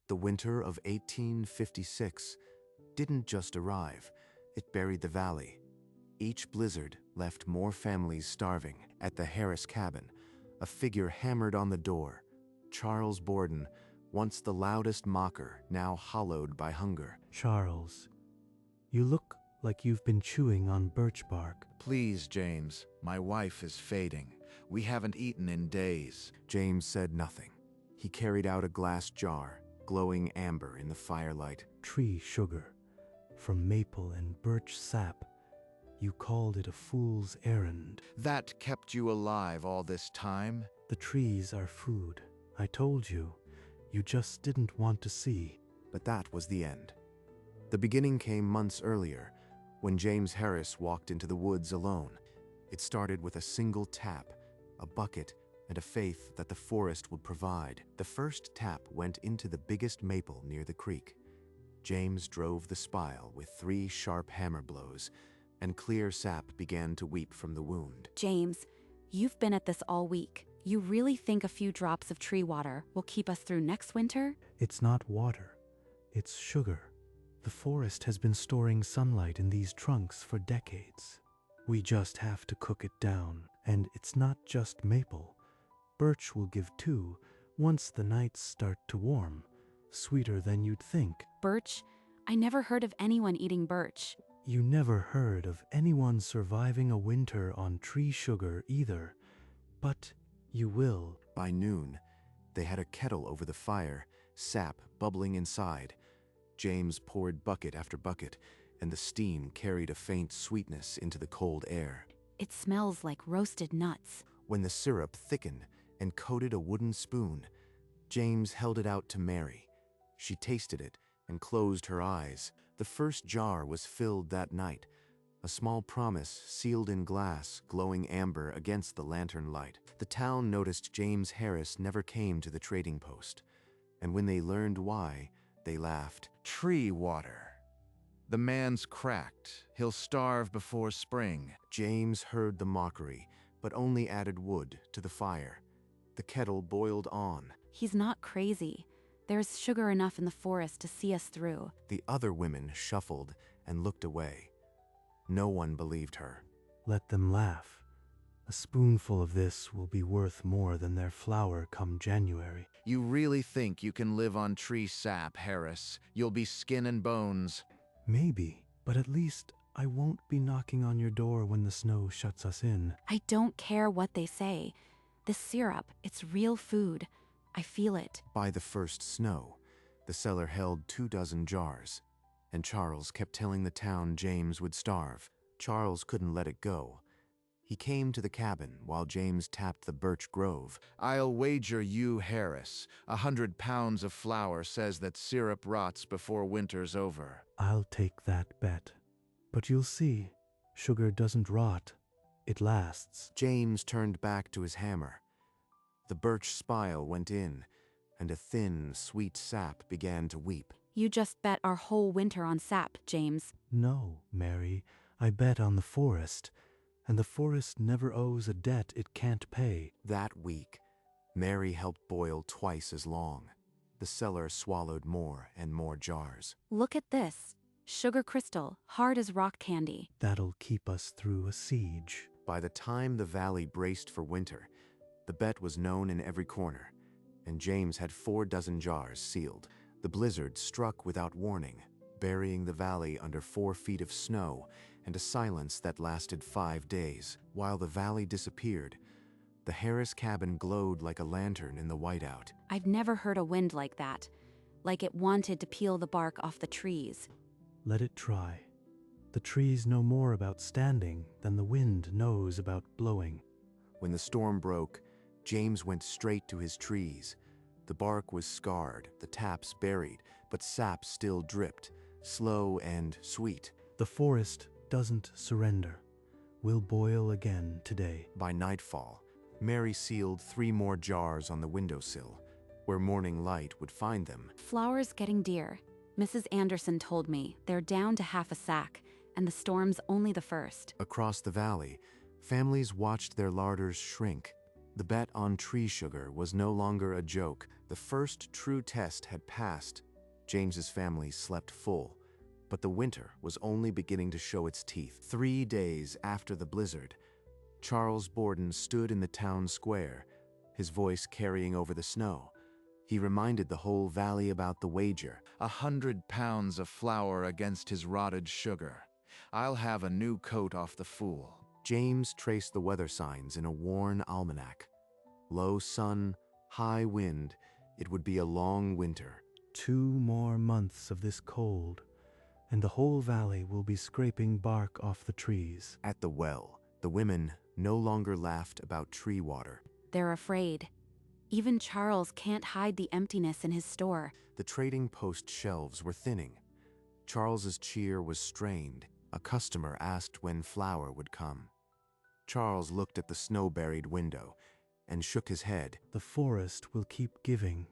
The winter of 1856 didn't just arrive, it buried the valley. Each blizzard left more families starving. At the Harris cabin, a figure hammered on the door. Charles Borden, once the loudest mocker, now hollowed by hunger. Charles, you look like you've been chewing on birch bark. Please, James, my wife is fading. We haven't eaten in days. James said nothing. He carried out a glass jar, glowing amber in the firelight. Tree sugar, from maple and birch sap. You called it a fool's errand. That kept you alive all this time? The trees are food. I told you. You just didn't want to see. But that was the end. The beginning came months earlier, when James Harris walked into the woods alone. It started with a single tap, a bucket, and a faith that the forest would provide. The first tap went into the biggest maple near the creek. James drove the spile with 3 sharp hammer blows, and clear sap began to weep from the wound. James, you've been at this all week. You really think a few drops of tree water will keep us through next winter? It's not water. It's sugar. The forest has been storing sunlight in these trunks for decades. We just have to cook it down. And it's not just maple. Birch will give too, once the nights start to warm. Sweeter than you'd think. Birch? I never heard of anyone eating birch. You never heard of anyone surviving a winter on tree sugar either. But you will. By noon, they had a kettle over the fire, sap bubbling inside. James poured bucket after bucket, and the steam carried a faint sweetness into the cold air. It smells like roasted nuts. When the syrup thickened and coated a wooden spoon, James held it out to Mary. She tasted it and closed her eyes. The first jar was filled that night, a small promise sealed in glass, glowing amber against the lantern light. The town noticed James Harris never came to the trading post, and when they learned why, they laughed. Tree water. The man's cracked. He'll starve before spring. James heard the mockery, but only added wood to the fire. The kettle boiled on. He's not crazy. There's sugar enough in the forest to see us through. The other women shuffled and looked away. No one believed her. Let them laugh. A spoonful of this will be worth more than their flour come January. You really think you can live on tree sap, Harris? You'll be skin and bones. Maybe, but at least I won't be knocking on your door when the snow shuts us in. I don't care what they say. This syrup, it's real food. I feel it. By the first snow, the cellar held 24 jars, and Charles kept telling the town James would starve. Charles couldn't let it go. He came to the cabin while James tapped the birch grove. I'll wager you, Harris, 100 pounds of flour says that syrup rots before winter's over. I'll take that bet. But you'll see, sugar doesn't rot. It lasts. James turned back to his hammer. The birch spile went in, and a thin, sweet sap began to weep. You just bet our whole winter on sap, James. No, Mary, I bet on the forest. And the forest never owes a debt it can't pay. That week, Mary helped boil twice as long. The cellar swallowed more and more jars. Look at this. Sugar crystal, hard as rock candy. That'll keep us through a siege. By the time the valley braced for winter, the bet was known in every corner, and James had 24 jars sealed. The blizzard struck without warning, burying the valley under 4 feet of snow and a silence that lasted 5 days. While the valley disappeared, the Harris cabin glowed like a lantern in the whiteout. I've never heard a wind like that, like it wanted to peel the bark off the trees. Let it try. The trees know more about standing than the wind knows about blowing. When the storm broke, James went straight to his trees. The bark was scarred, the taps buried, but sap still dripped, slow and sweet. The forest doesn't surrender. We'll boil again today. By nightfall, Mary sealed 3 more jars on the windowsill, where morning light would find them. Flour's getting dear. Mrs. Anderson told me they're down to half a sack, and the storm's only the first. Across the valley, families watched their larders shrink. The bet on tree sugar was no longer a joke. The first true test had passed. James's family slept full, but the winter was only beginning to show its teeth. 3 days after the blizzard, Charles Borden stood in the town square, his voice carrying over the snow. He reminded the whole valley about the wager. 100 pounds of flour against his rotted sugar. I'll have a new coat off the fool. James traced the weather signs in a worn almanac. Low sun, high wind, it would be a long winter. 2 more months of this cold, and the whole valley will be scraping bark off the trees. At the well, the women no longer laughed about tree water. They're afraid. Even Charles can't hide the emptiness in his store. The trading post shelves were thinning. Charles's cheer was strained. A customer asked when flour would come. Charles looked at the snow-buried window and shook his head. The forest will keep giving.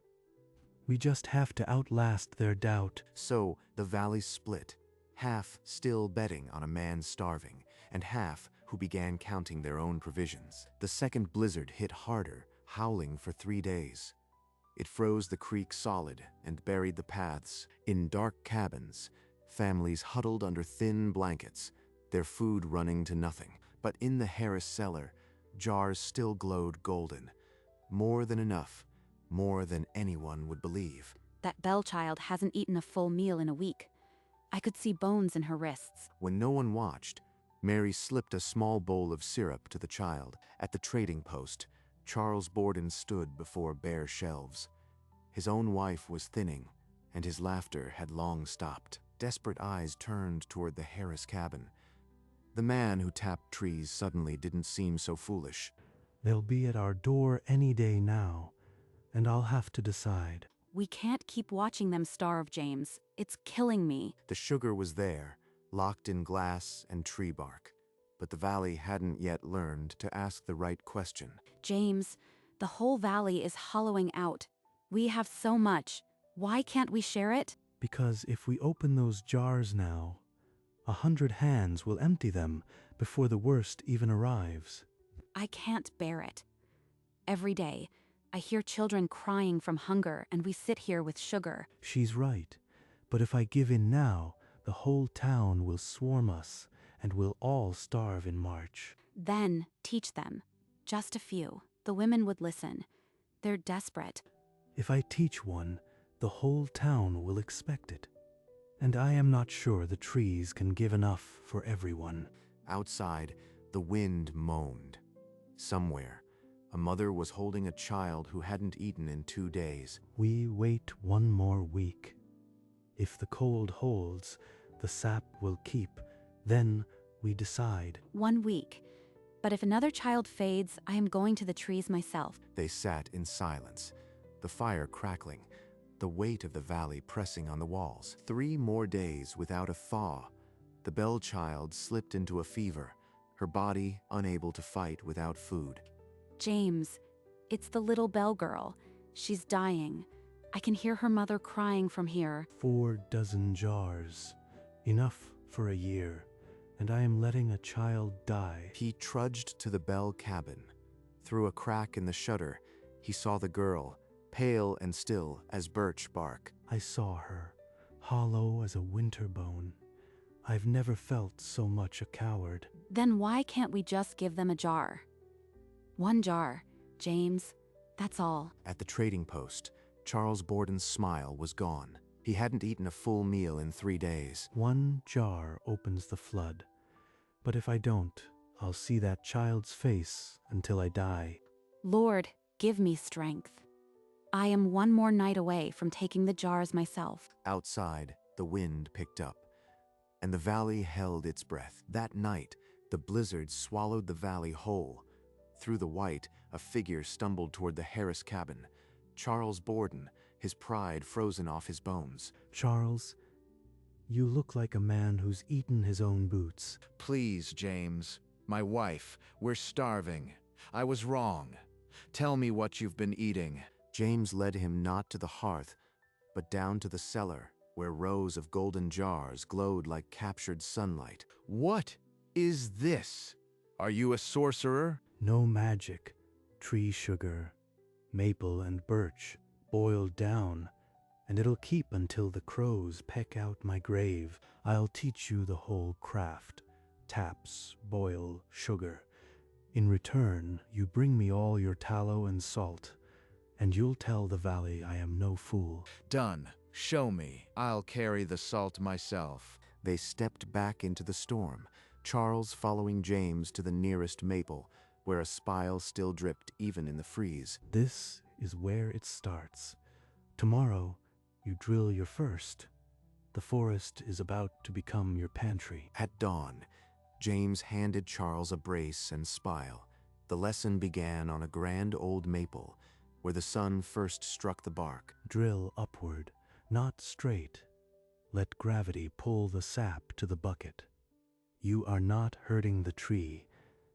We just have to outlast their doubt. So the valley split, half still betting on a man starving, and half who began counting their own provisions. The second blizzard hit harder, howling for 3 days. It froze the creek solid and buried the paths. In dark cabins, families huddled under thin blankets, their food running to nothing. But in the Harris cellar, jars still glowed golden. More than enough, more than anyone would believe. That Bell child hasn't eaten a full meal in a week. I could see bones in her wrists. When no one watched, Mary slipped a small bowl of syrup to the child. At the trading post, Charles Borden stood before bare shelves. His own wife was thinning, and his laughter had long stopped. Desperate eyes turned toward the Harris cabin. The man who tapped trees suddenly didn't seem so foolish. They'll be at our door any day now, and I'll have to decide. We can't keep watching them starve, James. It's killing me. The sugar was there, locked in glass and tree bark, but the valley hadn't yet learned to ask the right question. James, the whole valley is hollowing out. We have so much. Why can't we share it? Because if we open those jars now, 100 hands will empty them before the worst even arrives. I can't bear it. Every day, I hear children crying from hunger, and we sit here with sugar. She's right, but if I give in now, the whole town will swarm us, and we'll all starve in March. Then teach them. Just a few. The women would listen. They're desperate. If I teach one, the whole town will expect it. And I am not sure the trees can give enough for everyone. Outside, the wind moaned. Somewhere, a mother was holding a child who hadn't eaten in 2 days. We wait 1 more week. If the cold holds, the sap will keep. Then we decide. 1 week. But if another child fades, I am going to the trees myself. They sat in silence, the fire crackling, the weight of the valley pressing on the walls. 3 more days without a thaw. The Bell child slipped into a fever, her body unable to fight without food. James, it's the little Bell girl. She's dying. I can hear her mother crying from here. 4 dozen jars. Enough for a year. And I am letting a child die. He trudged to the Bell cabin. Through a crack in the shutter, he saw the girl, pale and still as birch bark. I saw her, hollow as a winter bone. I've never felt so much a coward. Then why can't we just give them a jar? 1 jar, James. That's all. At the trading post, Charles Borden's smile was gone. He hadn't eaten a full meal in 3 days. 1 jar opens the flood. But if I don't, I'll see that child's face until I die. Lord, give me strength. I am 1 more night away from taking the jars myself. Outside, the wind picked up, and the valley held its breath. That night, the blizzard swallowed the valley whole. Through the white, a figure stumbled toward the Harris cabin. Charles Borden, his pride frozen off his bones. Charles, you look like a man who's eaten his own boots. Please, James. My wife, we're starving. I was wrong. Tell me what you've been eating. James led him not to the hearth, but down to the cellar, where rows of golden jars glowed like captured sunlight. What is this? Are you a sorcerer? No magic. Tree sugar, maple and birch, boiled down, and it'll keep until the crows peck out my grave. I'll teach you the whole craft. Taps, boil, sugar. In return, you bring me all your tallow and salt, and you'll tell the valley I am no fool. Done. Show me. I'll carry the salt myself. They stepped back into the storm, Charles following James to the nearest maple, where a spile still dripped even in the freeze. This is where it starts. Tomorrow, you drill your first. The forest is about to become your pantry. At dawn, James handed Charles a brace and spile. The lesson began on a grand old maple, where the sun first struck the bark. Drill upward, not straight. Let gravity pull the sap to the bucket. You are not hurting the tree.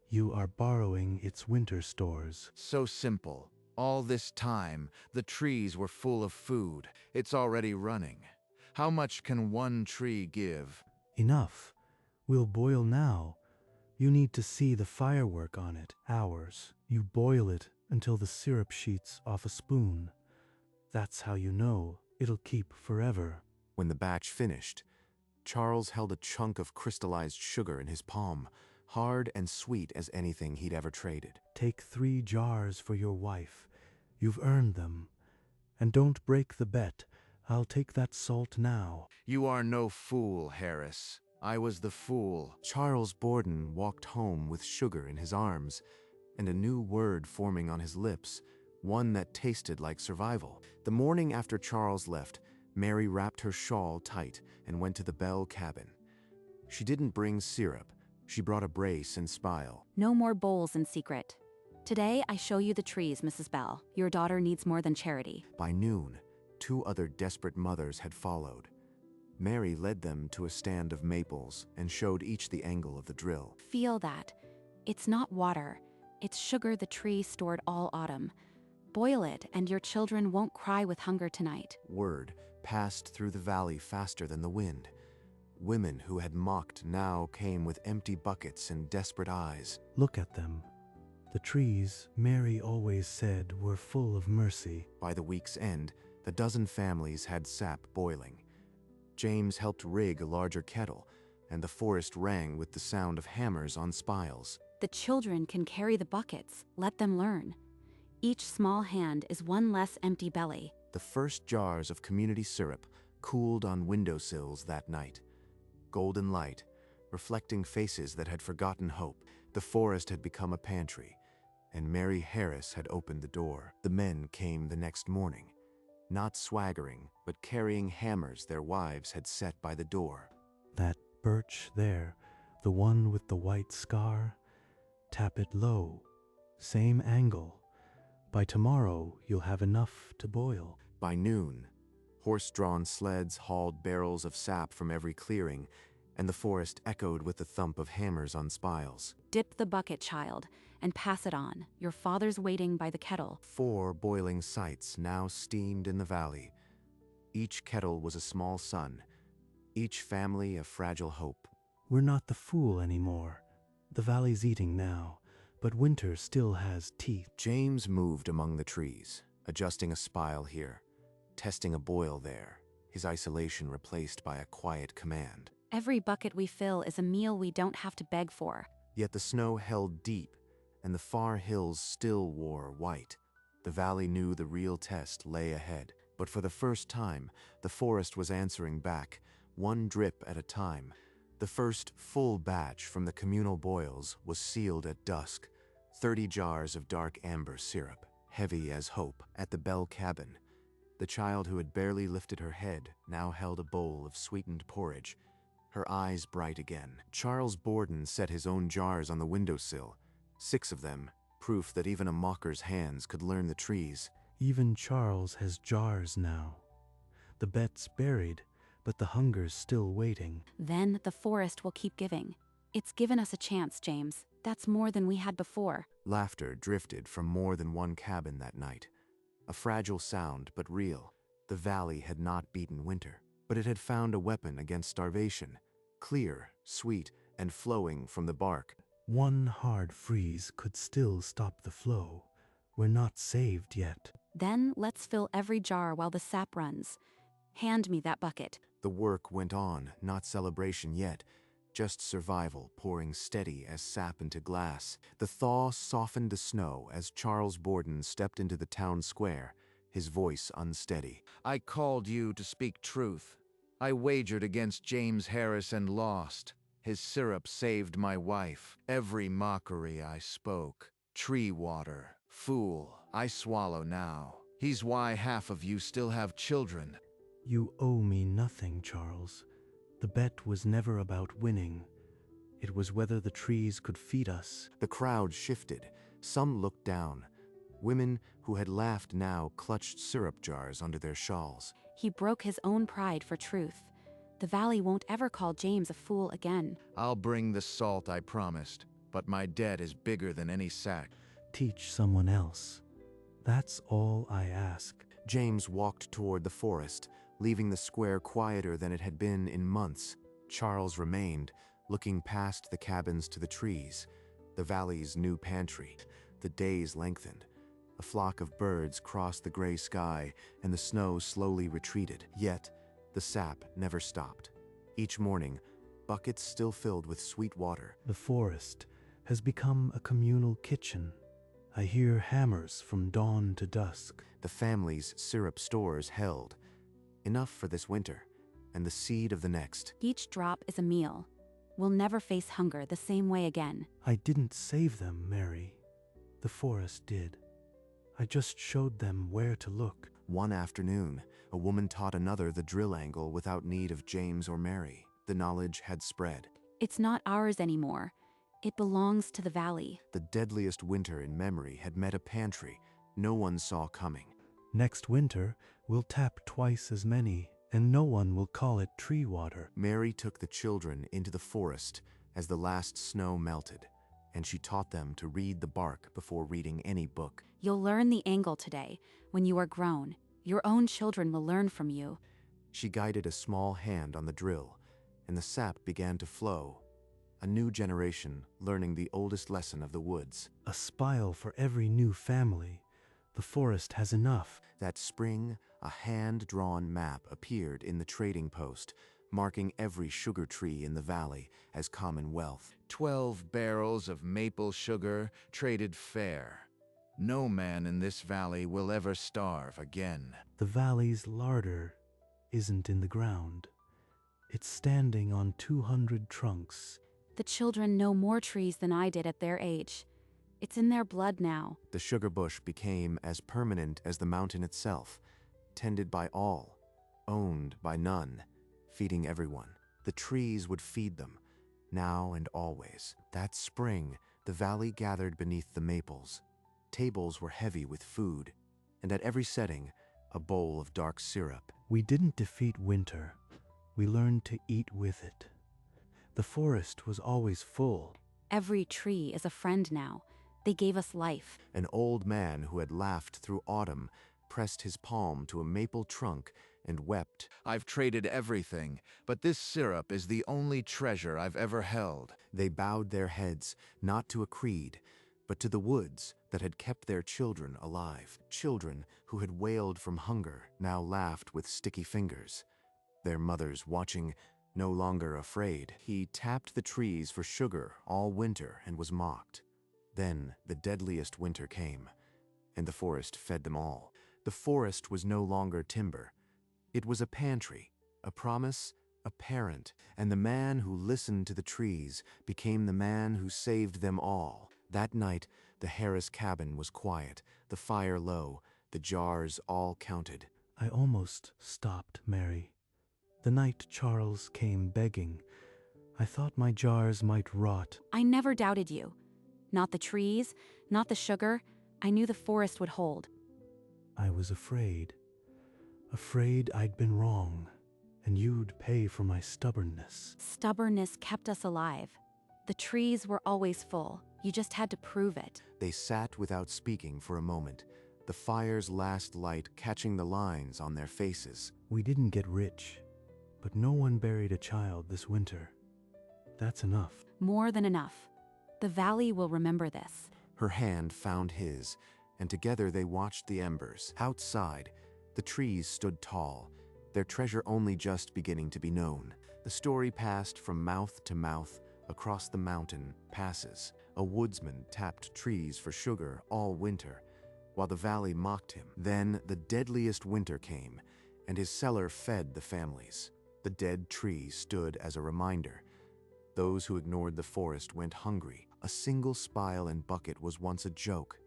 You are borrowing its winter stores. So simple. All this time, the trees were full of food. It's already running. How much can one tree give? Enough. We'll boil now. You need to see the firework on it. Hours. You boil it until the syrup sheets off a spoon. That's how you know it'll keep forever. When the batch finished, Charles held a chunk of crystallized sugar in his palm, hard and sweet as anything he'd ever traded. Take 3 jars for your wife. You've earned them. And don't break the bet. I'll take that salt now. You are no fool, Harris. I was the fool. Charles Borden walked home with sugar in his arms and a new word forming on his lips, one that tasted like survival. The morning after Charles left, Mary wrapped her shawl tight and went to the Bell cabin. She didn't bring syrup. She brought a brace and spile. No more bowls in secret. Today, I show you the trees, Mrs. Bell. Your daughter needs more than charity. By noon, 2 other desperate mothers had followed. Mary led them to a stand of maples and showed each the angle of the drill. Feel that. It's not water. It's sugar the tree stored all autumn. Boil it, and your children won't cry with hunger tonight. Word passed through the valley faster than the wind. Women who had mocked now came with empty buckets and desperate eyes. Look at them. The trees Mary always said were full of mercy. By the week's end, the dozen families had sap boiling. James helped rig a larger kettle, and the forest rang with the sound of hammers on spiles. The children can carry the buckets. Let them learn. Each small hand is one less empty belly. The first jars of community syrup cooled on windowsills that night. Golden light, reflecting faces that had forgotten hope. The forest had become a pantry, and Mary Harris had opened the door. The men came the next morning, not swaggering, but carrying hammers their wives had set by the door. That birch there, the one with the white scar, tap it low, same angle. By tomorrow, you'll have enough to boil. By noon, horse-drawn sleds hauled barrels of sap from every clearing, and the forest echoed with the thump of hammers on spiles. Dip the bucket, child, and pass it on. Your father's waiting by the kettle. 4 boiling sites now steamed in the valley. Each kettle was a small sun, each family a fragile hope. We're not the fool anymore. The valley's eating now, but winter still has teeth. James moved among the trees, adjusting a spile here, testing a boil there, his isolation replaced by a quiet command. Every bucket we fill is a meal we don't have to beg for. Yet the snow held deep, and the far hills still wore white. The valley knew the real test lay ahead. But for the first time, the forest was answering back, one drip at a time. The first full batch from the communal boils was sealed at dusk, 30 jars of dark amber syrup, heavy as hope. At the Bell cabin, the child who had barely lifted her head now held a bowl of sweetened porridge, her eyes bright again. Charles Borden set his own jars on the windowsill, 6 of them, proof that even a mocker's hands could learn the trees. Even Charles has jars now. The bet's buried, but the hunger's still waiting. Then the forest will keep giving. It's given us a chance, James. That's more than we had before. Laughter drifted from more than one cabin that night. A fragile sound, but real. The valley had not beaten winter, but it had found a weapon against starvation, clear, sweet, and flowing from the bark. One hard freeze could still stop the flow. We're not saved yet. Then let's fill every jar while the sap runs. Hand me that bucket. The work went on, not celebration yet, just survival pouring steady as sap into glass. The thaw softened the snow as Charles Borden stepped into the town square, his voice unsteady. I called you to speak truth. I wagered against James Harris and lost. His syrup saved my wife. Every mockery I spoke. Tree water. Fool. I swallow now. He's why half of you still have children. You owe me nothing, Charles. The bet was never about winning. It was whether the trees could feed us. The crowd shifted. Some looked down. Women who had laughed now clutched syrup jars under their shawls. He broke his own pride for truth. The valley won't ever call James a fool again. I'll bring the salt I promised, but my debt is bigger than any sack. Teach someone else. That's all I ask. James walked toward the forest, leaving the square quieter than it had been in months. Charles remained, looking past the cabins to the trees, the valley's new pantry. The days lengthened. A flock of birds crossed the gray sky, and the snow slowly retreated. Yet, the sap never stopped. Each morning, buckets still filled with sweet water. The forest has become a communal kitchen. I hear hammers from dawn to dusk. The family's syrup stores held enough for this winter, and the seed of the next. Each drop is a meal. We'll never face hunger the same way again. I didn't save them, Mary. The forest did. I just showed them where to look. One afternoon, a woman taught another the drill angle without need of James or Mary. The knowledge had spread. It's not ours anymore. It belongs to the valley. The deadliest winter in memory had met a pantry no one saw coming. Next winter, we'll tap twice as many, and no one will call it tree water. Mary took the children into the forest as the last snow melted, and she taught them to read the bark before reading any book. You'll learn the angle today. When you are grown, your own children will learn from you. She guided a small hand on the drill, and the sap began to flow. A new generation learning the oldest lesson of the woods. A spile for every new family. The forest has enough. That spring, a hand-drawn map appeared in the trading post, marking every sugar tree in the valley as commonwealth. 12 barrels of maple sugar traded fair. No man in this valley will ever starve again. The valley's larder isn't in the ground. It's standing on 200 trunks. The children know more trees than I did at their age. It's in their blood now. The sugar bush became as permanent as the mountain itself, tended by all, owned by none, feeding everyone. The trees would feed them, now and always. That spring, the valley gathered beneath the maples. Tables were heavy with food, and at every setting, a bowl of dark syrup. We didn't defeat winter. We learned to eat with it. The forest was always full. Every tree is a friend now. They gave us life. An old man who had laughed through autumn pressed his palm to a maple trunk and wept. I've traded everything, but this syrup is the only treasure I've ever held. They bowed their heads, not to a creed, but to the woods that had kept their children alive. Children who had wailed from hunger now laughed with sticky fingers. Their mothers watching, no longer afraid. He tapped the trees for sugar all winter and was mocked. Then the deadliest winter came, and the forest fed them all. The forest was no longer timber. It was a pantry, a promise, a parent, and the man who listened to the trees became the man who saved them all. That night, the Harris cabin was quiet, the fire low, the jars all counted. I almost stopped, Mary. The night Charles came begging, I thought my jars might rot. I never doubted you. Not the trees, not the sugar. I knew the forest would hold. I was afraid. Afraid I'd been wrong, and you'd pay for my stubbornness. Stubbornness kept us alive. The trees were always full. You just had to prove it. They sat without speaking for a moment, the fire's last light catching the lines on their faces. We didn't get rich, but no one buried a child this winter. That's enough. More than enough. The valley will remember this. Her hand found his, and together they watched the embers. Outside, the trees stood tall, their treasure only just beginning to be known. The story passed from mouth to mouth across the mountain passes. A woodsman tapped trees for sugar all winter, while the valley mocked him. Then the deadliest winter came, and his cellar fed the families. The dead tree stood as a reminder. Those who ignored the forest went hungry. A single spile and bucket was once a joke.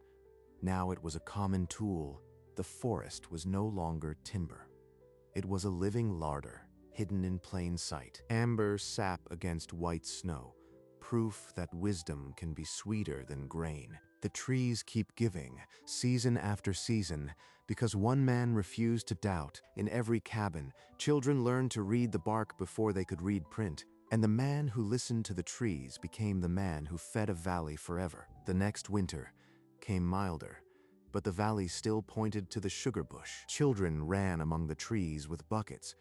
Now it was a common tool. The forest was no longer timber. It was a living larder, hidden in plain sight. Amber sap against white snow, proof that wisdom can be sweeter than grain. The trees keep giving, season after season, because one man refused to doubt. In every cabin, children learned to read the bark before they could read print. And the man who listened to the trees became the man who fed a valley forever. The next winter came milder, but the valley still pointed to the sugar bush. Children ran among the trees with buckets,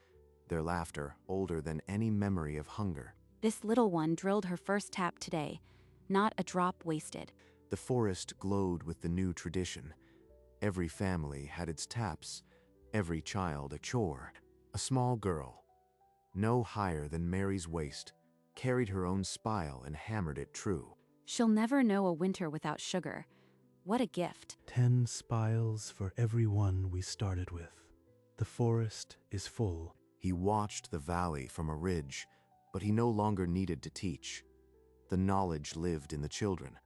their laughter older than any memory of hunger. This little one drilled her first tap today, not a drop wasted. The forest glowed with the new tradition. Every family had its taps, every child a chore. A small girl, no higher than Mary's waist, carried her own spile and hammered it true. She'll never know a winter without sugar. What a gift. 10 spiles for every one we started with. The forest is full. He watched the valley from a ridge, but he no longer needed to teach. The knowledge lived in the children.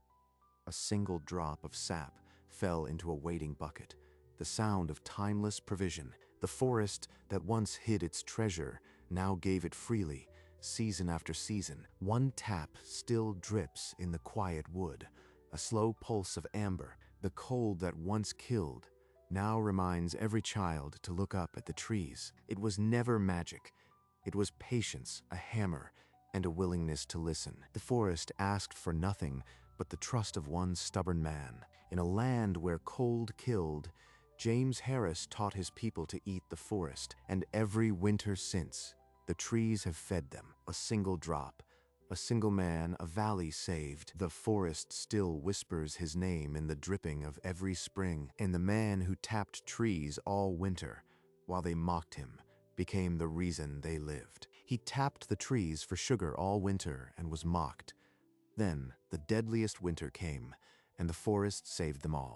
A single drop of sap fell into a waiting bucket, the sound of timeless provision. The forest that once hid its treasure now gave it freely, season after season. One tap still drips in the quiet wood, a slow pulse of amber. The cold that once killed now reminds every child to look up at the trees. It was never magic. It was patience, a hammer, and a willingness to listen. The forest asked for nothing but the trust of one stubborn man. In a land where cold killed, James Harris taught his people to eat the forest, and every winter since, the trees have fed them. A single drop, a single man, a valley saved. The forest still whispers his name in the dripping of every spring, and the man who tapped trees all winter, while they mocked him, became the reason they lived. He tapped the trees for sugar all winter and was mocked. Then the deadliest winter came, and the forest saved them all.